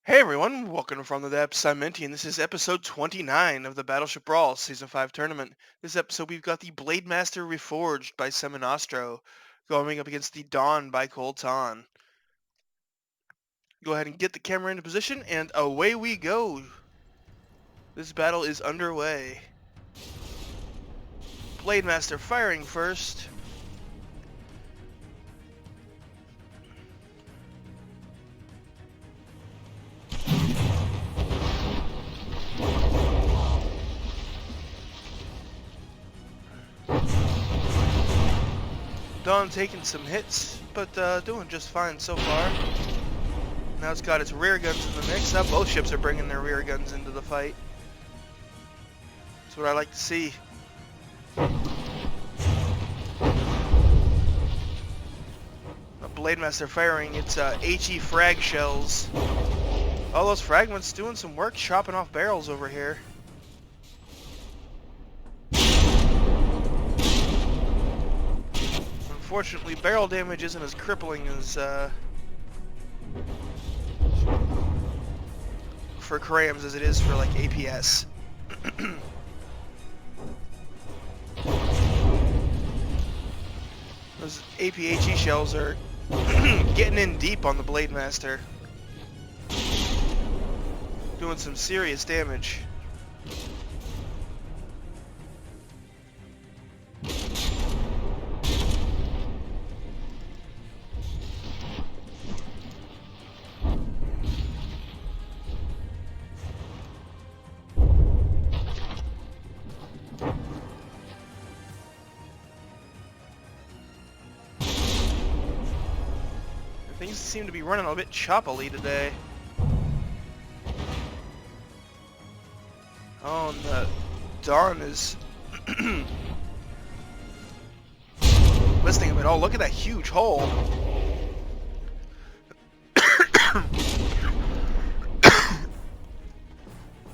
Hey everyone, welcome from the depths. I'm Minty, and this is episode 29 of the Battleship Brawl Season 5 tournament. This episode we've got the Blademaster Reforged by Seminostro going up against the Dawn by Colton. Go ahead and get the camera into position, and away we go. This battle is underway. Blademaster firing first. Dawn taking some hits, but doing just fine so far. Now it's got its rear guns in the mix. Now both ships are bringing their rear guns into the fight. That's what I like to see. A Blademaster firing its HE frag shells. All those fragments doing some work, chopping off barrels over here. Unfortunately, barrel damage isn't as crippling as for Crams as it is for like APS. Those APHE shells are getting in deep on the Blademaster, doing some serious damage. Things seem to be running a bit choppily today. Oh, and the Dawn is listening a bit. Oh, look at that huge hole.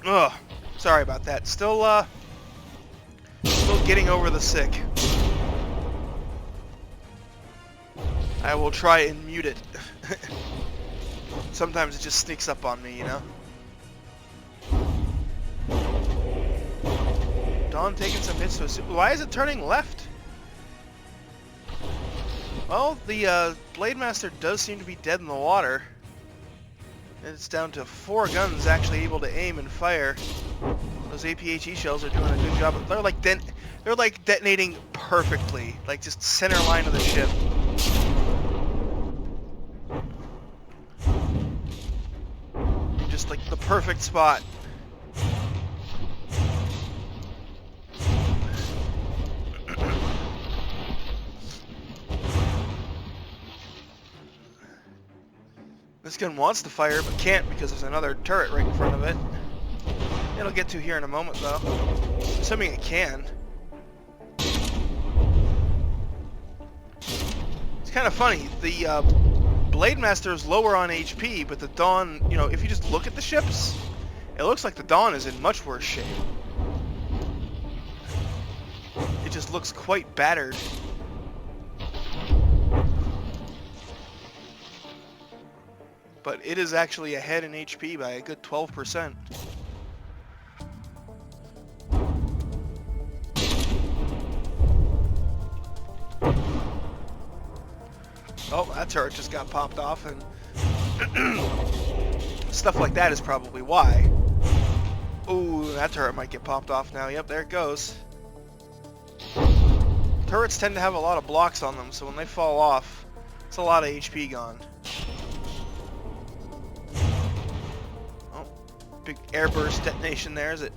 Ugh, sorry about that. Still getting over the sick. I will try and mute it. Sometimes it just sneaks up on me, you know? Dawn taking some hits to us. Why is it turning left? Well, the Blademaster does seem to be dead in the water. And it's down to 4 guns actually able to aim and fire. Those APHE shells are doing a good job. They're like detonating perfectly, like just center line of the ship. Just like the perfect spot. This gun wants to fire, but can't because there's another turret right in front of it. It'll get to here in a moment, though. Assuming it can. It's kind of funny. The Blademaster is lower on HP, but the Dawn, you know, if you just look at the ships, it looks like the Dawn is in much worse shape. It just looks quite battered. But it is actually ahead in HP by a good 12%. Oh, that turret just got popped off, and stuff like that is probably why. Ooh, that turret might get popped off now. Yep, there it goes. Turrets tend to have a lot of blocks on them, so when they fall off, it's a lot of HP gone. Oh, big airburst detonation there as it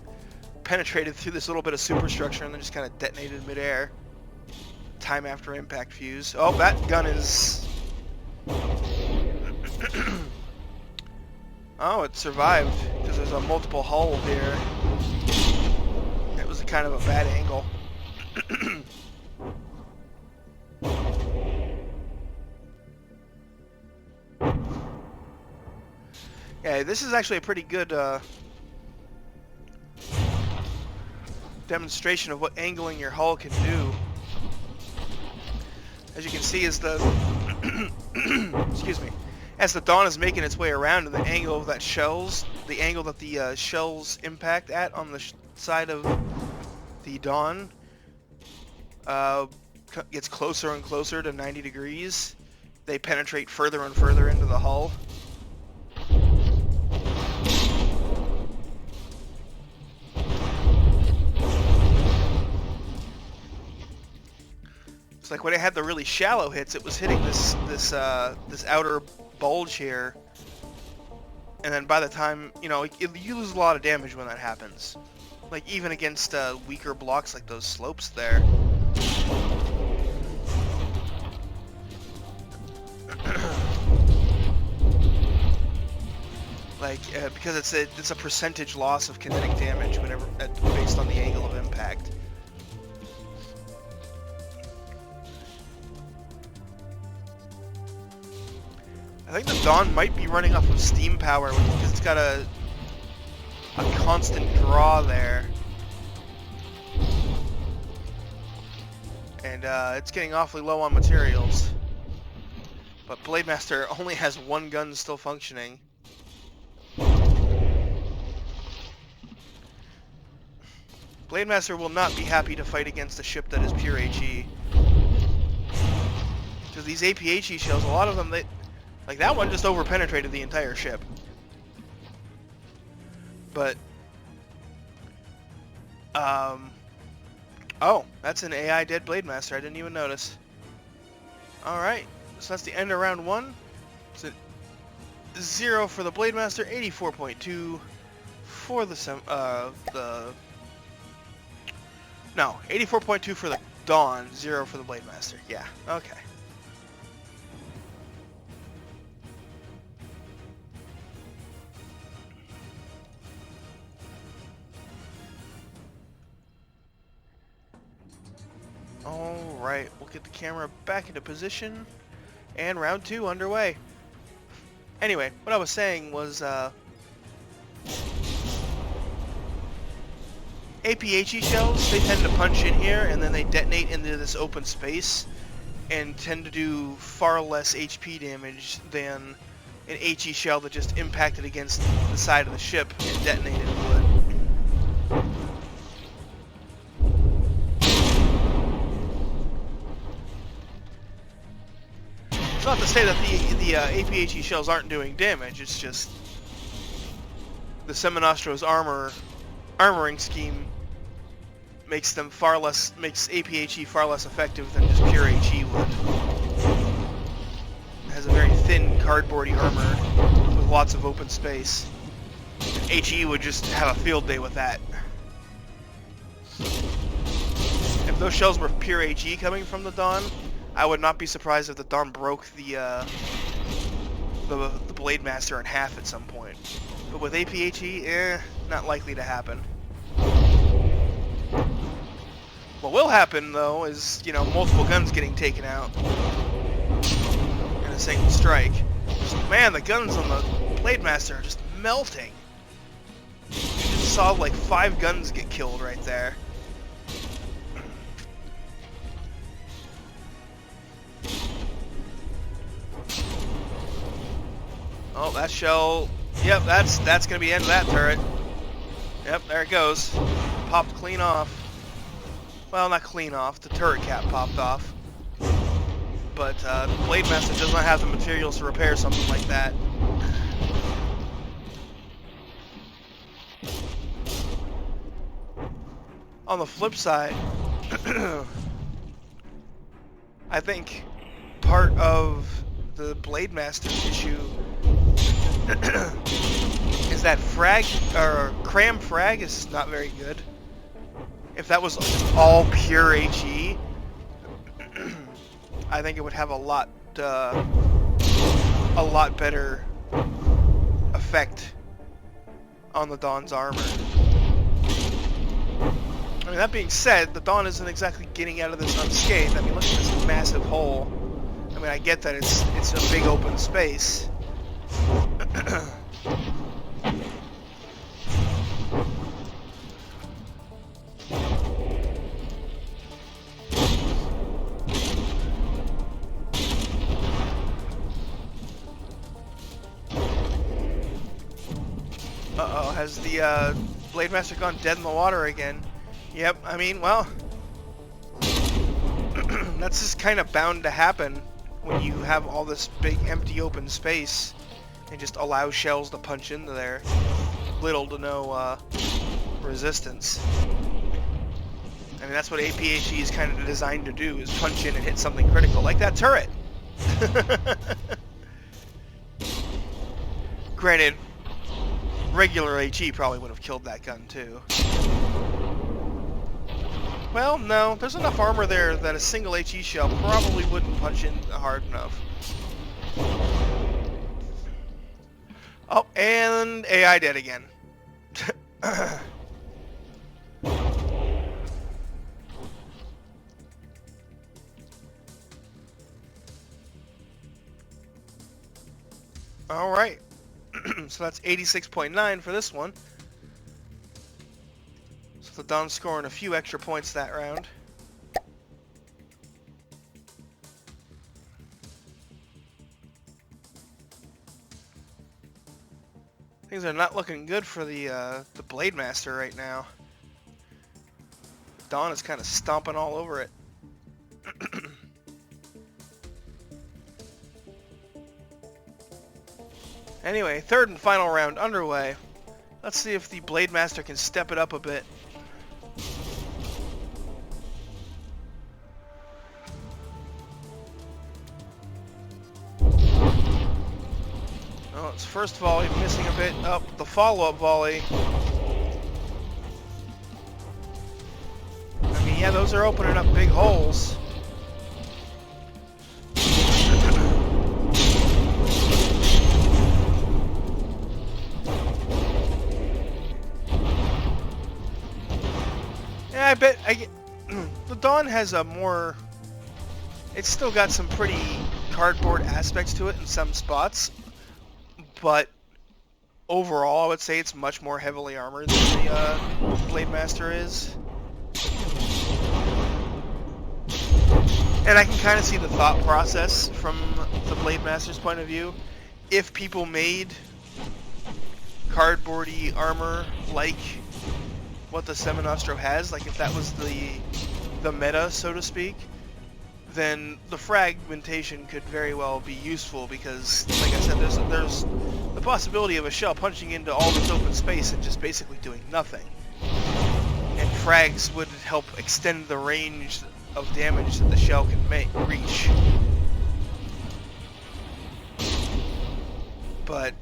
penetrated through this little bit of superstructure and then just kind of detonated midair. Time after impact fuse. Oh, that gun is... Oh, it survived because there's a multiple hull here. It was kind of a bad angle. Yeah, this is actually a pretty good demonstration of what angling your hull can do. As you can see, as the excuse me, As the Dawn is making its way around, and the angle of that the angle that the shells impact at on the side of the Dawn gets closer and closer to 90 degrees. They penetrate further and further into the hull. It's like when it had the really shallow hits, it was hitting this outer bulge here, and then by the time, you know, you lose a lot of damage when that happens. Like even against weaker blocks like those slopes there. Like because it's a percentage loss of kinetic damage whenever based on the angle of impact. I think the Dawn might be running off of steam power because it's got a constant draw there. And it's getting awfully low on materials. But Blademaster only has one gun still functioning. Blademaster will not be happy to fight against a ship that is pure HE. Because these APHE shells, a lot of them, like that one just over-penetrated the entire ship. But, oh, that's an AI dead Blademaster. I didn't even notice. Alright, so that's the end of round 1. So 0 for the Blademaster, 84.2 for no, 84.2 for the Dawn, 0 for the Blademaster. Yeah, okay. Alright, we'll get the camera back into position, and round 2 underway. Anyway, what I was saying was, APHE shells, they tend to punch in here, and then they detonate into this open space, and tend to do far less HP damage than an HE shell that just impacted against the side of the ship and detonated would. It's not to say that the APHE shells aren't doing damage, it's just the Seminostro's armoring scheme makes APHE far less effective than just pure HE would. It has a very thin cardboardy armor with lots of open space. HE would just have a field day with that. If those shells were pure HE coming from the Dawn, I would not be surprised if the Dawn broke the Blademaster in half at some point. But with APHE, not likely to happen. What will happen, though, is, you know, multiple guns getting taken out in a single strike. Man, the guns on the Blademaster are just melting. You just saw, like, 5 guns get killed right there. Oh, that shell... Yep, that's gonna be the end of that turret. Yep, there it goes. Popped clean off. Well, not clean off. The turret cap popped off. But the Blademaster does not have the materials to repair something like that. On the flip side, I think part of the Blademaster's issue is that cram frag is not very good. If that was all pure HE, I think it would have a lot better effect on the Dawn's armor. I mean, that being said, the Dawn isn't exactly getting out of this unscathed. I mean, look at this massive hole. I mean, I get that it's a big open space. has the Blademaster gone dead in the water again? Yep, I mean, well, that's just kind of bound to happen when you have all this big empty open space and just allow shells to punch into there. Little to no resistance. I mean, that's what APHE is kind of designed to do, is punch in and hit something critical, like that turret. Granted, regular HE probably would have killed that gun too. Well, no, there's enough armor there that a single HE shell probably wouldn't punch in hard enough. Oh, and AI dead again. Alright. So that's 86.9 for this one. So the Don's scoring a few extra points that round. Things are not looking good for the Blademaster right now. Dawn is kind of stomping all over it. Anyway, third and final round underway. Let's see if the Blademaster can step it up a bit. Oh, it's first volley missing a bit. Up the follow-up volley. I mean, yeah, those are opening up big holes. Yeah, I bet the Dawn has a more. It's still got some pretty cardboard aspects to it in some spots, but overall, I would say it's much more heavily armored than the Blademaster is. And I can kind of see the thought process from the Blademaster's point of view. If people made cardboardy armor like what the Seminostro has, like if that was the meta, so to speak, then the fragmentation could very well be useful because, like I said, there's the possibility of a shell punching into all this open space and just basically doing nothing. And frags would help extend the range of damage that the shell can reach. But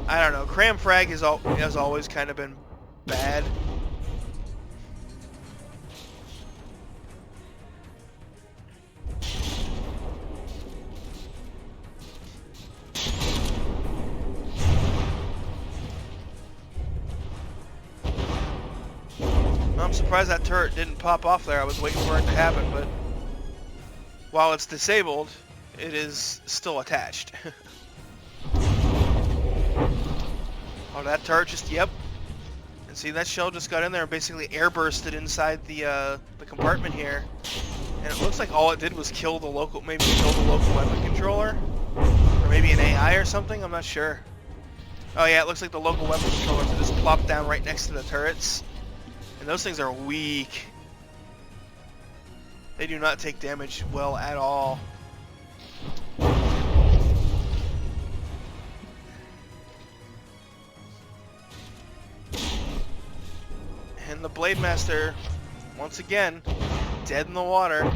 I don't know. Cram frag has always kind of been bad. I'm surprised that turret didn't pop off there. I was waiting for it to happen, but while it's disabled, it is still attached. Oh, that turret just, yep. And see, that shell just got in there and basically airbursted inside the compartment here. And it looks like all it did was kill the local, maybe kill the local weapon controller? Or maybe an AI or something? I'm not sure. Oh yeah, it looks like the local weapon controllers just plopped down right next to the turrets. And those things are weak. They do not take damage well at all. And the Blademaster, once again, dead in the water.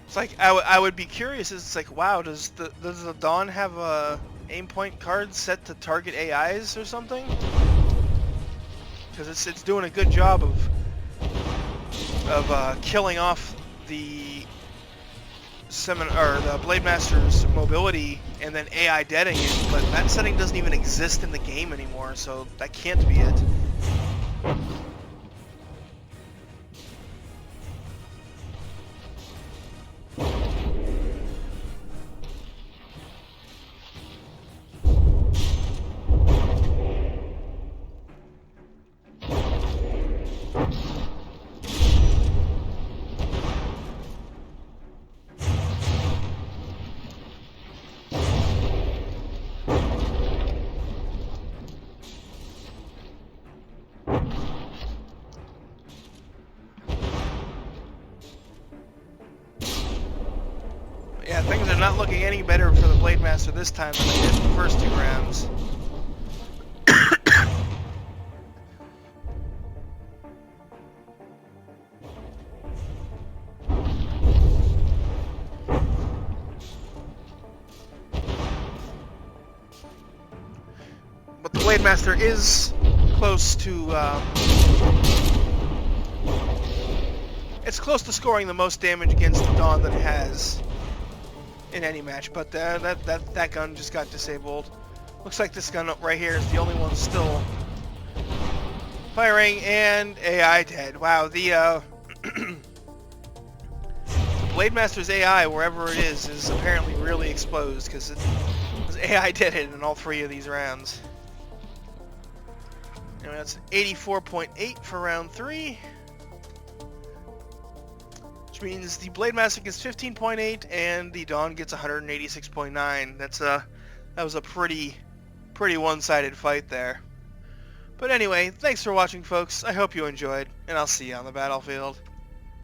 It's like, I would be curious, it's like, wow, does the Dawn have a aim point card set to target AIs or something? Because it's doing a good job of killing off the the Blademaster's mobility and then AI deading it, but that setting doesn't even exist in the game anymore, so that can't be it. momentum not looking any better for the Blademaster this time than it did in the first 2 rounds. But the Blademaster is close to it's close to scoring the most damage against the Dawn that it has in any match, but that gun just got disabled. Looks like this gun right here is the only one still firing, and AI dead. Wow, the Blademaster's AI, wherever it is apparently really exposed, because AI deaded in all 3 of these rounds. Anyway, that's 84.8 for round 3. Which means the Blademaster gets 15.8 and the Dawn gets 186.9. That was a pretty one-sided fight there. But anyway, thanks for watching, folks. I hope you enjoyed, and I'll see you on the battlefield.